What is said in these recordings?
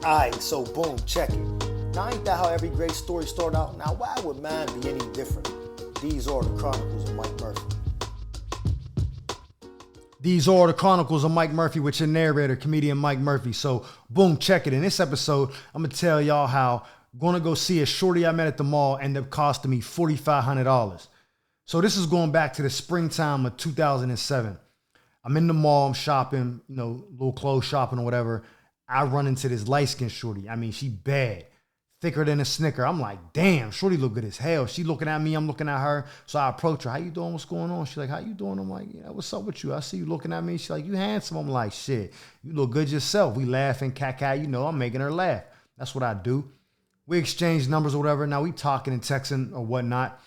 Alright, so boom, check it. Now ain't that how every great story start out? Now why would mine be any different? These are the Chronicles of Mike Murphy. These are the Chronicles of Mike Murphy with your narrator, comedian Mike Murphy. So boom, check it. In this episode, I'm gonna tell y'all how going to go see a shorty I met at the mall ended up costing me $4,500. So this is going back to the springtime of 2007. I'm in the mall, I'm shopping, little clothes shopping or whatever. I run into this light-skinned shorty. I mean, she bad, thicker than a Snicker. I'm like, damn, shorty look good as hell. She looking at me, I'm looking at her. So I approach her. How you doing? What's going on? She's like, how you doing? I'm like, yeah, what's up with you? I see you looking at me. She's like, you handsome. I'm like, shit, you look good yourself. We laughing, caca, I'm making her laugh. That's what I do. We exchange numbers or whatever. Now we talking and texting or whatnot.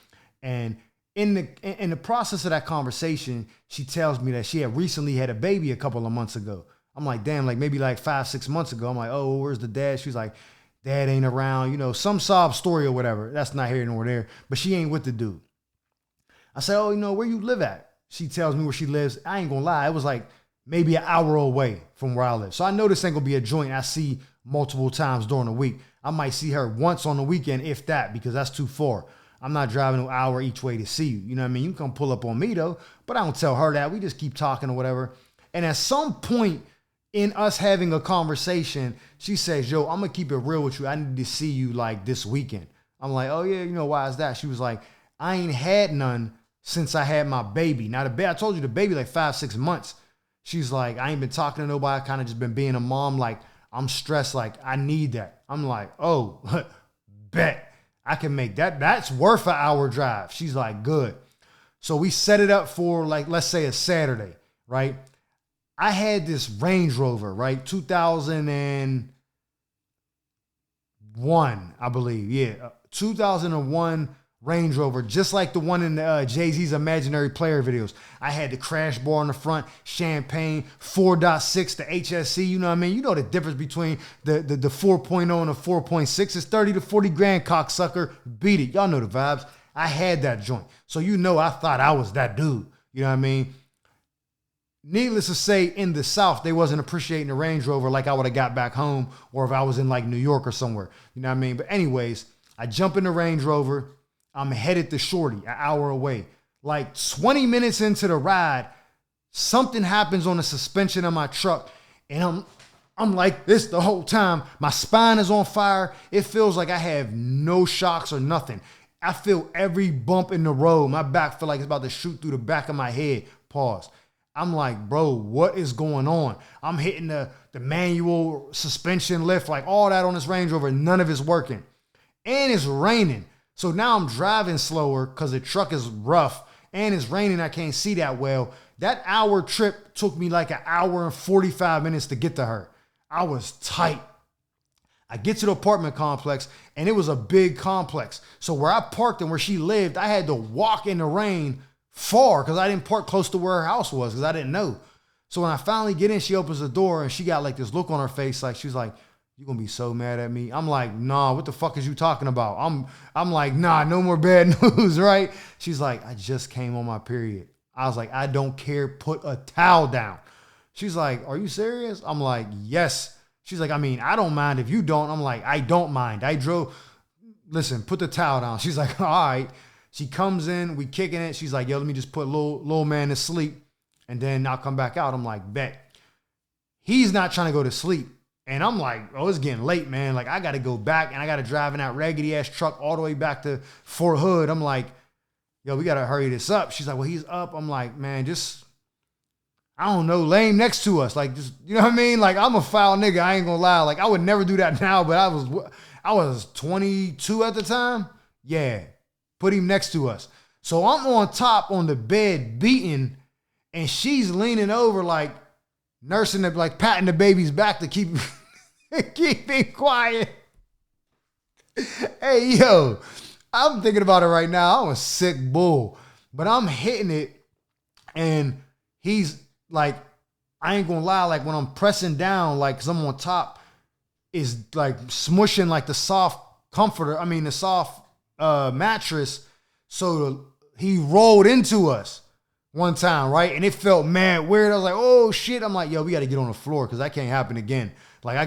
And in the process of that conversation, she tells me that she had recently had a baby a couple of months ago. I'm like, damn, like maybe like 5-6 months ago. I'm like, oh, where's the dad? She's like, dad ain't around, some sob story or whatever. That's not here nor there, but she ain't with the dude. I said, oh, where you live at? She tells me where she lives. I ain't gonna lie. It was like maybe an hour away from where I live. So I know this ain't gonna be a joint I see multiple times during the week. I might see her once on the weekend, if that, because that's too far. I'm not driving an hour each way to see you. You know what I mean? You can come pull up on me though, but I don't tell her that. We just keep talking or whatever. And at some point in us having a conversation, she says, yo, I'm gonna keep it real with you. I need to see you like this weekend. I'm like, oh yeah, why is that? She was like, I ain't had none since I had my baby. Now I told you the baby like 5-6 months. She's like, I ain't been talking to nobody. I kind of just been being a mom. Like, I'm stressed. Like, I need that. I'm like, oh, bet I can make that. That's worth an hour drive. She's like, good. So we set it up for like, let's say a Saturday, right? I had this Range Rover, right? 2001, I believe. Yeah, 2001 Range Rover, just like the one in the Jay-Z's Imaginary Player videos. I had the crash bar in the front, champagne, 4.6, the HSC, you know what I mean? You know the difference between the 4.0 and the 4.6. It's 30 to 40 grand, cocksucker. Beat it. Y'all know the vibes. I had that joint. So I thought I was that dude. You know what I mean? Needless to say, in the South, they wasn't appreciating the Range Rover like I would have got back home or if I was in like New York or somewhere. You know what I mean? But anyways, I jump in the Range Rover. I'm headed to Shorty, an hour away. Like 20 minutes into the ride, something happens on the suspension of my truck. And I'm like this the whole time. My spine is on fire. It feels like I have no shocks or nothing. I feel every bump in the road. My back feel like it's about to shoot through the back of my head. Pause. I'm like, bro, what is going on? I'm hitting the manual suspension lift, like all that on this Range Rover. None of it's working. And it's raining. So now I'm driving slower because the truck is rough and it's raining. I can't see that well. That hour trip took me like an hour and 45 minutes to get to her. I was tight. I get to the apartment complex and it was a big complex. So where I parked and where she lived, I had to walk in the rain far because I didn't park close to where her house was because I didn't know. So when I finally get in, she opens the door and she got like this look on her face. Like she's like, you gonna be so mad at me? I'm like, nah, what the fuck is you talking about? I'm like, nah, no more bad news, right? She's like, I just came on my period. I was like, I don't care. Put a towel down. She's like, are you serious? I'm like, yes. She's like, I mean, I don't mind if you don't. I'm like, I don't mind. Listen, put the towel down. She's like, all right. She comes in, we kicking it. She's like, yo, let me just put little man to sleep and then I'll come back out. I'm like, bet. He's not trying to go to sleep. And I'm like, oh, it's getting late, man. Like, I got to go back and I got to drive in that raggedy-ass truck all the way back to Fort Hood. I'm like, yo, we got to hurry this up. She's like, well, he's up. I'm like, man, just, I don't know, lay him next to us. Like, just, you know what I mean? Like, I'm a foul nigga. I ain't going to lie. Like, I would never do that now, but I was 22 at the time. Yeah, put him next to us. So I'm on top on the bed beating and she's leaning over like, nursing it, like patting the baby's back to keep it quiet. Hey, yo, I'm thinking about it right now. I'm a sick bull, but I'm hitting it and he's like, I ain't gonna lie, like when I'm pressing down, like, cause I'm on top, is like smushing like the soft the soft mattress. So he rolled into us one time, right? And it felt mad weird. I was like, oh shit. I'm like, yo, we got to get on the floor because that can't happen again. Like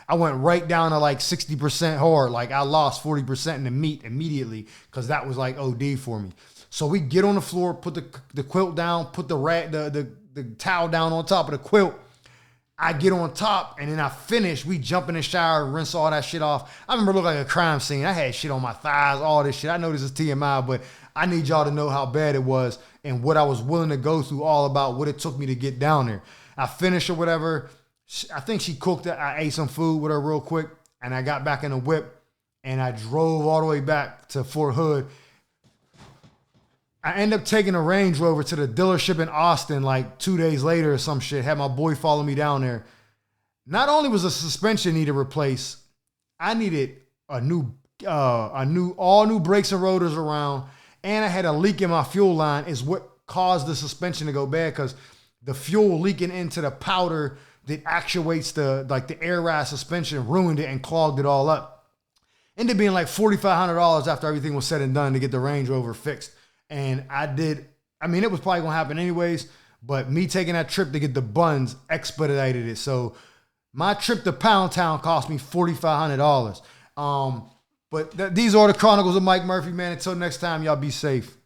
I went right down to like 60% hard. Like I lost 40% in the meat immediately because that was like OD for me. So we get on the floor, put the quilt down, put the towel down on top of the quilt. I get on top and then I finish. We jump in the shower, rinse all that shit off. I remember it looked like a crime scene. I had shit on my thighs, all this shit. I know this is TMI, but I need y'all to know how bad it was and what I was willing to go through, all about what it took me to get down there. I finished or whatever. I think she cooked it. I ate some food with her real quick and I got back in the whip and I drove all the way back to Fort Hood. I ended up taking a Range Rover to the dealership in Austin like 2 days later or some shit. Had my boy follow me down there. Not only was the suspension needed replaced, I needed all new brakes and rotors around, and I had a leak in my fuel line is what caused the suspension to go bad because the fuel leaking into the powder that actuates the air ride suspension ruined it and clogged it all up. Ended up being like $4,500 after everything was said and done to get the Range Rover fixed. And it was probably going to happen anyways, but me taking that trip to get the buns expedited it. So my trip to Pound Town cost me $4,500. But these are the Chronicles of Mike Murphy, man. Until next time, y'all be safe.